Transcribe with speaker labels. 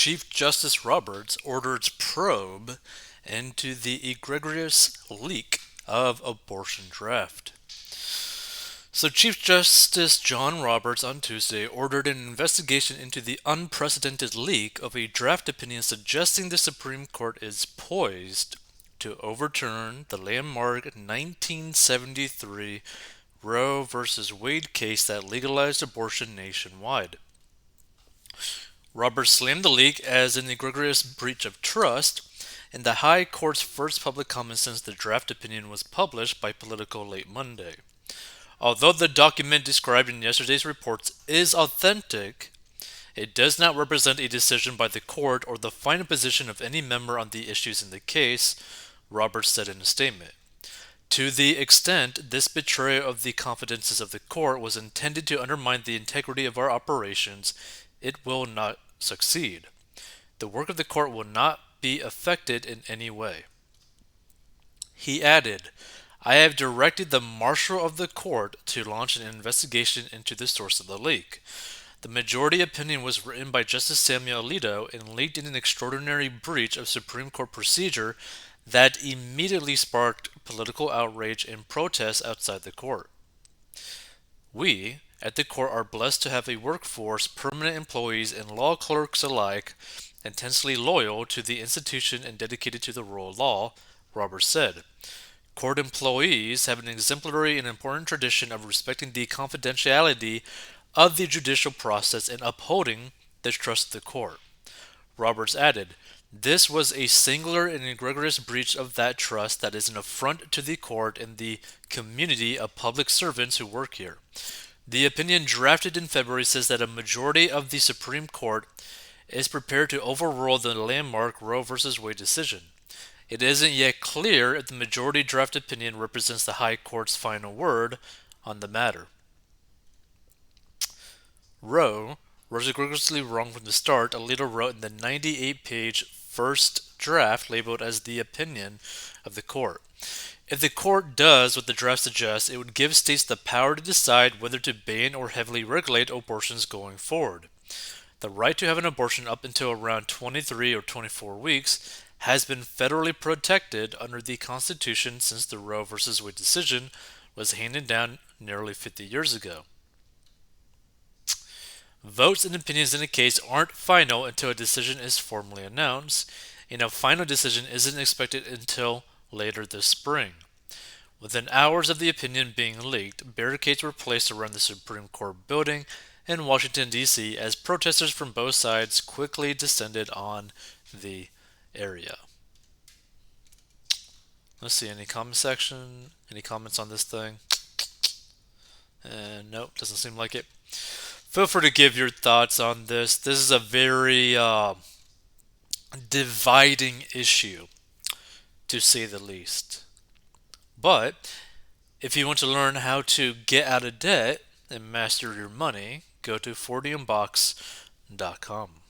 Speaker 1: Chief Justice Roberts orders probe into the egregious leak of abortion draft. So, Chief Justice John Roberts on Tuesday ordered an investigation into the unprecedented leak of a draft opinion suggesting the Supreme Court is poised to overturn the landmark 1973 Roe v. Wade case that legalized abortion nationwide. Roberts slammed the leak as an egregious breach of trust in the High Court's first public comment since the draft opinion was published by Politico late Monday. Although the document described in yesterday's reports is authentic, it does not represent a decision by the court or the final position of any member on the issues in the case, Roberts said in a statement. To the extent this betrayal of the confidences of the court was intended to undermine the integrity of our operations, it will not succeed. The work of the court will not be affected in any way. He added, I have directed the Marshal of the Court to launch an investigation into the source of the leak. The majority opinion was written by Justice Samuel Alito and leaked in an extraordinary breach of Supreme Court procedure that immediately sparked political outrage and protests outside the court. We, at the court, are blessed to have a workforce, permanent employees, and law clerks alike intensely loyal to the institution and dedicated to the rule of law, Roberts said. Court employees have an exemplary and important tradition of respecting the confidentiality of the judicial process and upholding the trust of the court. Roberts added, this was a singular and egregious breach of that trust that is an affront to the court and the community of public servants who work here. The opinion drafted in February says that a majority of the Supreme Court is prepared to overrule the landmark Roe v. Wade decision. It isn't yet clear if the majority draft opinion represents the High Court's final word on the matter. Roe was egregiously wrong from the start, Alito wrote in the 98-page first draft labeled as the opinion of the court. If the court does what the draft suggests, it would give states the power to decide whether to ban or heavily regulate abortions going forward. The right to have an abortion up until around 23 or 24 weeks has been federally protected under the Constitution since the Roe v. Wade decision was handed down nearly 50 years ago. Votes and opinions in a case aren't final until a decision is formally announced, and a final decision isn't expected until later this spring. Within hours of the opinion being leaked, barricades were placed around the Supreme Court building in Washington, D.C. as protesters from both sides quickly descended on the area. Let's see, any comment section? Any comments on this thing? Nope, doesn't seem like it. Feel free to give your thoughts on this. This is a very dividing issue, to say the least. But if you want to learn how to get out of debt and master your money, go to 40inbox.com.